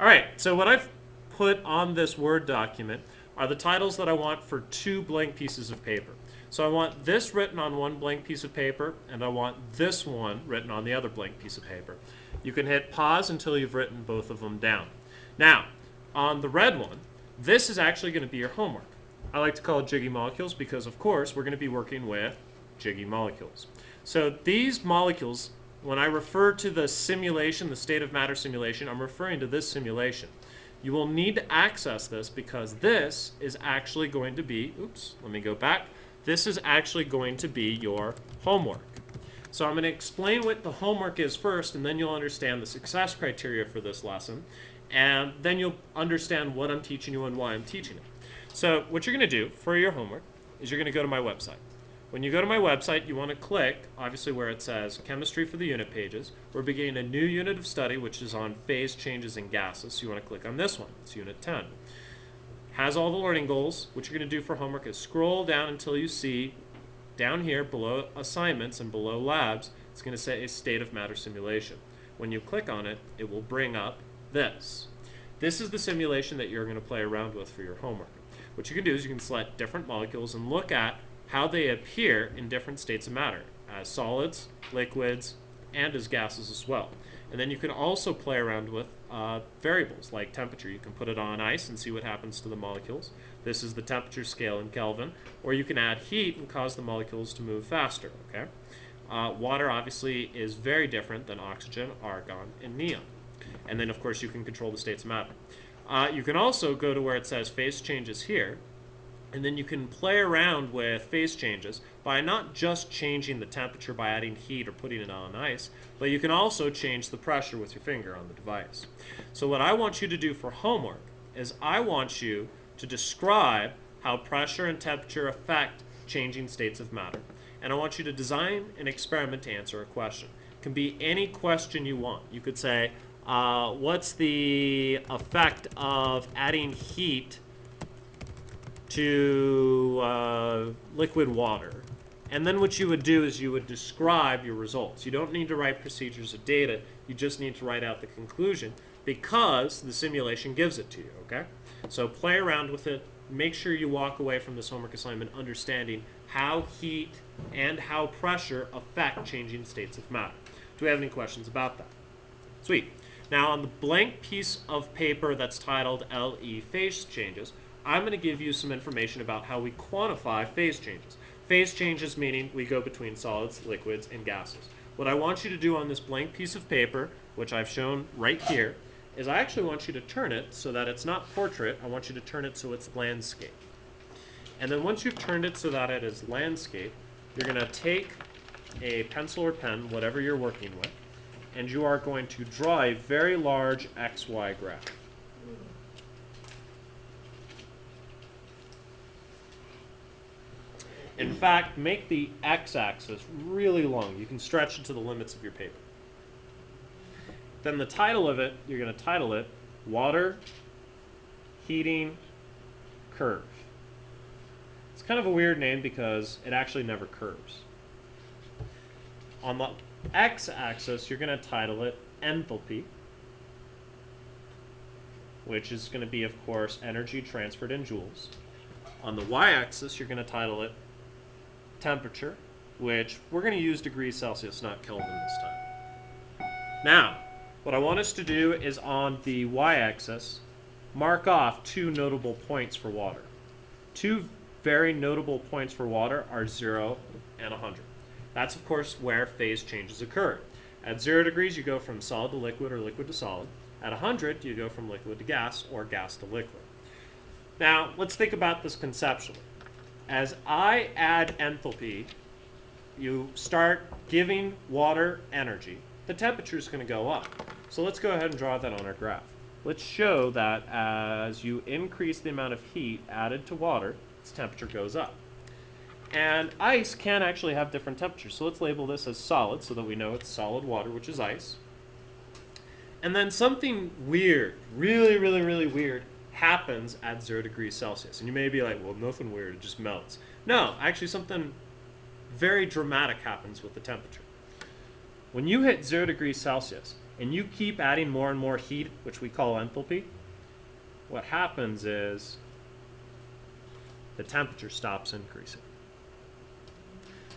All right, so what I've put on this Word document are the titles that I want for 2 blank pieces of paper. So I want this written on one blank piece of paper, and I want this one written on the other blank piece of paper. You can hit pause until you've written both of them down. Now, on the red one, this is actually going to be your homework. I like to call it jiggy molecules because, of course, we're going to be working with jiggy molecules. So these molecules, when I refer to the simulation, the state of matter simulation, I'm referring to this simulation. You will need to access this because this is actually going to be, oops, let me go back. This is actually going to be your homework. So I'm going to explain what the homework is first, and then you'll understand the success criteria for this lesson. And then you'll understand what I'm teaching you and why I'm teaching it. So what you're going to do for your homework is you're going to go to my website. When you go to my website, you want to click, obviously, where it says Chemistry for the Unit Pages. We're beginning a new unit of study, which is on phase changes in gases. So you want to click on this one. It's Unit 10. Has all the learning goals. What you're going to do for homework is scroll down until you see down here below assignments and below labs, it's going to say a state of matter simulation. When you click on it, it will bring up this. This is the simulation that you're going to play around with for your homework. What you can do is you can select different molecules and look at how they appear in different states of matter, as solids, liquids, and as gases as well. And then you can also play around with variables like temperature. You can put it on ice and see what happens to the molecules. This is the temperature scale in Kelvin. Or you can add heat and cause the molecules to move faster. Okay? Water obviously is very different than oxygen, argon, and neon. And then of course you can control the states of matter. You can also go to where it says phase changes here, and then you can play around with phase changes by not just changing the temperature by adding heat or putting it on ice, but you can also change the pressure with your finger on the device. So what I want you to do for homework is I want you to describe how pressure and temperature affect changing states of matter. And I want you to design an experiment to answer a question. It can be any question you want. You could say, what's the effect of adding heat to liquid water? And then what you would do is you would describe your results. You don't need to write procedures of data. You just need to write out the conclusion because the simulation gives it to you, okay? So play around with it. Make sure you walk away from this homework assignment understanding how heat and how pressure affect changing states of matter. Do we have any questions about that? Sweet. Now on the blank piece of paper that's titled LE phase changes, I'm going to give you some information about how we quantify phase changes. Phase changes meaning we go between solids, liquids, and gases. What I want you to do on this blank piece of paper, which I've shown right here, is I actually want you to turn it so that it's not portrait. I want you to turn it so it's landscape. And then once you've turned it so that it is landscape, you're going to take a pencil or pen, whatever you're working with, and you are going to draw a very large XY graph. In fact, make the x-axis really long. You can stretch it to the limits of your paper. Then the title of it, you're going to title it Water Heating Curve. It's kind of a weird name because it actually never curves. On the x-axis, you're going to title it Enthalpy, which is going to be, of course, energy transferred in joules. On the y-axis, you're going to title it Temperature, which we're going to use degrees Celsius, not Kelvin this time. Now, what I want us to do is on the y-axis, mark off 2 notable points for water. 2 very notable points for water are 0 and 100. That's, of course, where phase changes occur. At 0 degrees, you go from solid to liquid or liquid to solid. At 100, you go from liquid to gas or gas to liquid. Now, let's think about this conceptually. As I add enthalpy, you start giving water energy, the temperature is going to go up. So let's go ahead and draw that on our graph. Let's show that as you increase the amount of heat added to water, its temperature goes up. And ice can actually have different temperatures. So let's label this as solid so that we know it's solid water, which is ice. And then something weird, really weird, happens at 0 degrees Celsius. And you may be like, well, nothing weird, it just melts. No, actually something very dramatic happens with the temperature. When you hit 0 degrees Celsius, and you keep adding more and more heat, which we call enthalpy, what happens is the temperature stops increasing.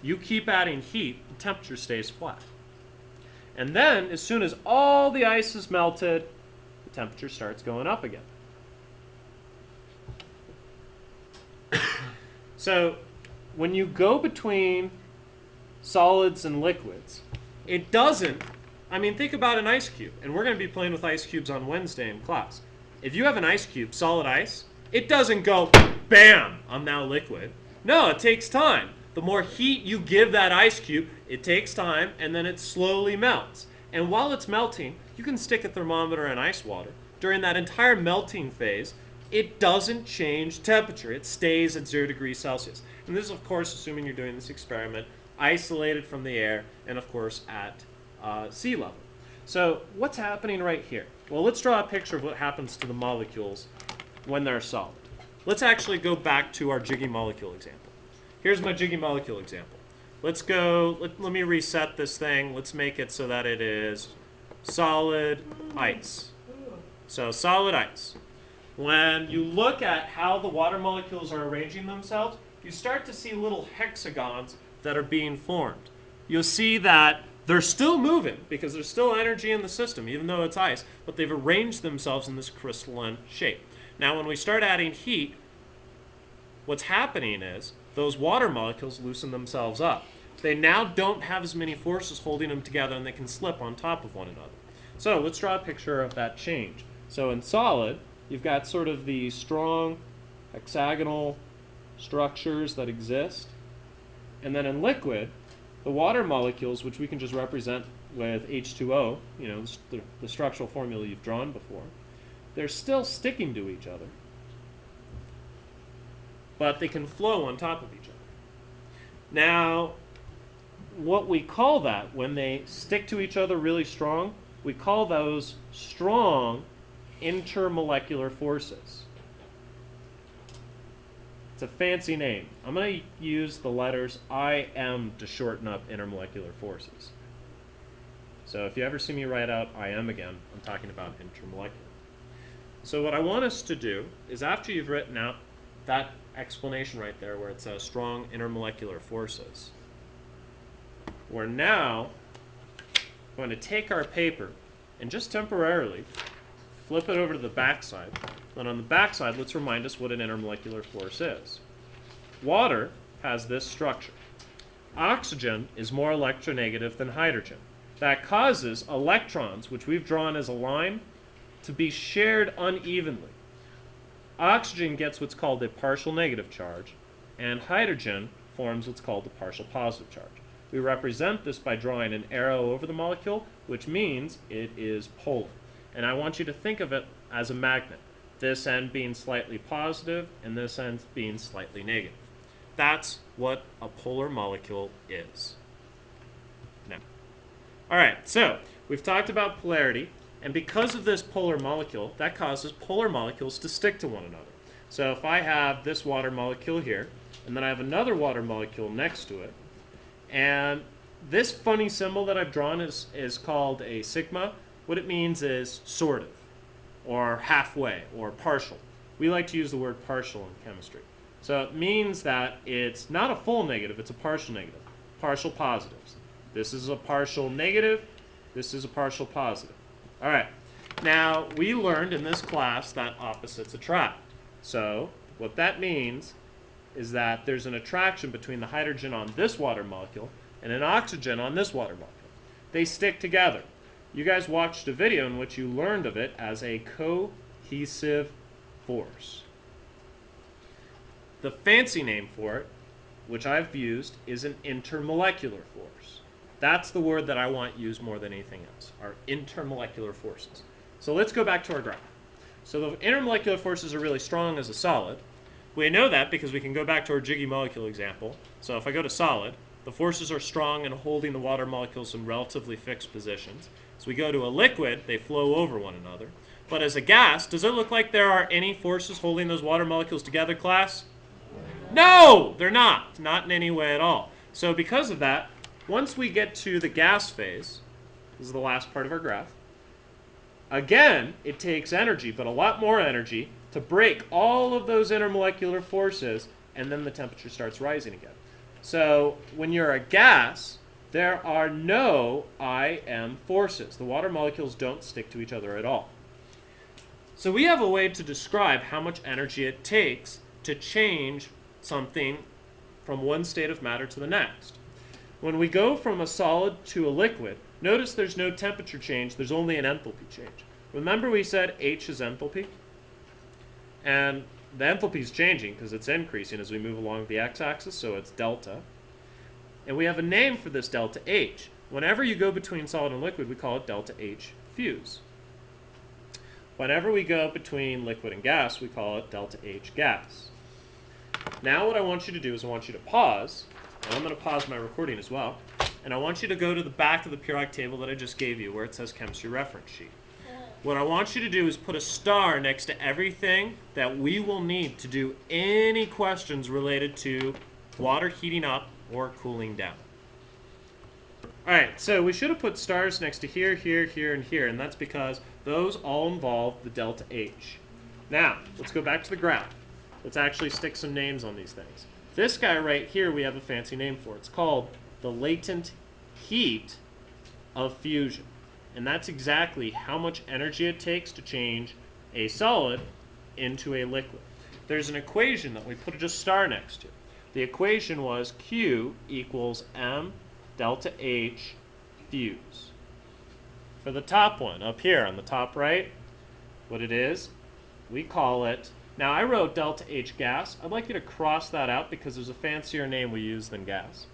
You keep adding heat, the temperature stays flat. And then, as soon as all the ice is melted, the temperature starts going up again. So, when you go between solids and liquids, it doesn't, I mean, think about an ice cube. And we're going to be playing with ice cubes on Wednesday in class. If you have an ice cube, solid ice, it doesn't go, bam, I'm now liquid. No, it takes time. The more heat you give that ice cube, it takes time, and then it slowly melts. And while it's melting, you can stick a thermometer in ice water. During that entire melting phase, it doesn't change temperature. It stays at 0 degrees Celsius. And this is, of course, assuming you're doing this experiment isolated from the air and, of course, at sea level. So what's happening right here? Well, let's draw a picture of what happens to the molecules when they're solid. Let's actually go back to our jiggy molecule example. Here's my jiggy molecule example. Let's go, let me reset this thing. Let's make it so that it is solid ice. So solid ice. When you look at how the water molecules are arranging themselves, you start to see little hexagons that are being formed. You'll see that they're still moving because there's still energy in the system, even though it's ice, but they've arranged themselves in this crystalline shape. Now, when we start adding heat, what's happening is those water molecules loosen themselves up. They now don't have as many forces holding them together, and they can slip on top of one another. So let's draw a picture of that change. So in solid, you've got sort of the strong hexagonal structures that exist. And then in liquid, the water molecules, which we can just represent with H2O, you know, the structural formula you've drawn before, they're still sticking to each other, but they can flow on top of each other. Now, what we call that, when they stick to each other really strong, we call those strong intermolecular forces. It's a fancy name. I'm going to use the letters IM to shorten up intermolecular forces. So if you ever see me write out IM again, I'm talking about intermolecular. So what I want us to do is, after you've written out that explanation right there where it says strong intermolecular forces, we're now going to take our paper and just temporarily flip it over to the back side. Then on the back side, let's remind us what an intermolecular force is. Water has this structure. Oxygen is more electronegative than hydrogen. That causes electrons, which we've drawn as a line, to be shared unevenly. Oxygen gets what's called a partial negative charge, and hydrogen forms what's called a partial positive charge. We represent this by drawing an arrow over the molecule, which means it is polar. And I want you to think of it as a magnet, this end being slightly positive and this end being slightly negative. That's what a polar molecule is. Now, all right, so we've talked about polarity, and because of this polar molecule, that causes polar molecules to stick to one another. So if I have this water molecule here, and then I have another water molecule next to it, and this funny symbol that I've drawn is called a sigma. What it means is sort of, or halfway, or partial. We like to use the word partial in chemistry. So it means that it's not a full negative, it's a partial negative. Partial positives. This is a partial negative, this is a partial positive. All right, now we learned in this class that opposites attract. So what that means is that there's an attraction between the hydrogen on this water molecule and an oxygen on this water molecule. They stick together. You guys watched a video in which you learned of it as a cohesive force. The fancy name for it, which I've used, is an intermolecular force. That's the word that I want used more than anything else, are intermolecular forces. So let's go back to our graph. So the intermolecular forces are really strong as a solid. We know that because we can go back to our jiggy molecule example. So if I go to solid, the forces are strong in holding the water molecules in relatively fixed positions. As we go to a liquid, they flow over one another. But as a gas, does it look like there are any forces holding those water molecules together, class? No, they're not. Not in any way at all. So because of that, once we get to the gas phase, this is the last part of our graph, Again, it takes energy, but a lot more energy, to break all of those intermolecular forces, and then the temperature starts rising again. So when you're a gas, there are no IM forces. The water molecules don't stick to each other at all. So we have a way to describe how much energy it takes to change something from one state of matter to the next. When we go from a solid to a liquid, notice there's no temperature change, there's only an enthalpy change. Remember we said H is enthalpy? And the enthalpy is changing because it's increasing as we move along the x-axis, so it's delta. And we have a name for this delta H. Whenever you go between solid and liquid, we call it delta H fuse. Whenever we go between liquid and gas, we call it delta H gas. Now what I want you to do is I want you to pause, and I'm going to pause my recording as well, and I want you to go to the back of the periodic table that I just gave you where it says chemistry reference sheet. What I want you to do is put a star next to everything that we will need to do any questions related to water heating up or cooling down. Alright, so we should have put stars next to here, here, here, and here, and that's because those all involve the delta H. Now, let's go back to the graph. Let's actually stick some names on these things. This guy right here we have a fancy name for. It's called the latent heat of fusion. And that's exactly how much energy it takes to change a solid into a liquid. There's an equation that we put a star next to. The equation was Q equals M delta H fuse. For the top one, up here on the top right, what it is, we call it, now I wrote delta H gas. I'd like you to cross that out because there's a fancier name we use than gas.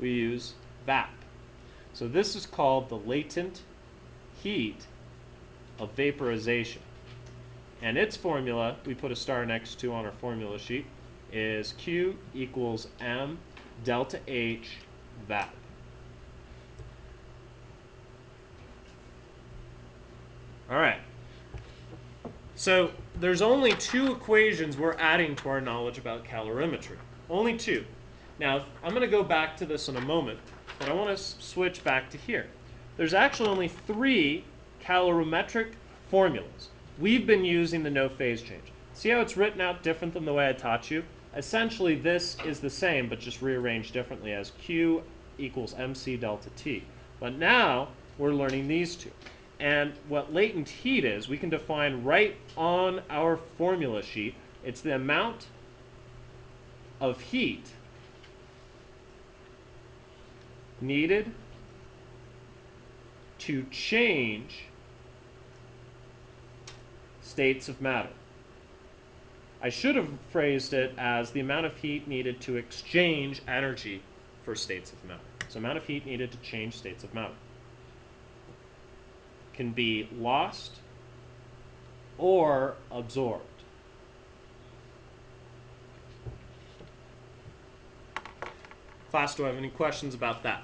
We use VAP. So this is called the latent heat of vaporization. And its formula, we put a star next to on our formula sheet, is Q equals M delta H VAP. All right. So there's only two equations we're adding to our knowledge about calorimetry. Only two. Now, I'm going to go back to this in a moment, but I want to switch back to here. There's actually only three calorimetric formulas. We've been using the no phase change. See how it's written out different than the way I taught you? Essentially, this is the same, but just rearranged differently as Q equals MC delta T. But now, we're learning these two. And what latent heat is, we can define right on our formula sheet. It's the amount of heat needed to change states of matter. I should have phrased it as the amount of heat needed to exchange energy for states of matter. So amount of heat needed to change states of matter can be lost or absorbed. Class, do I have any questions about that?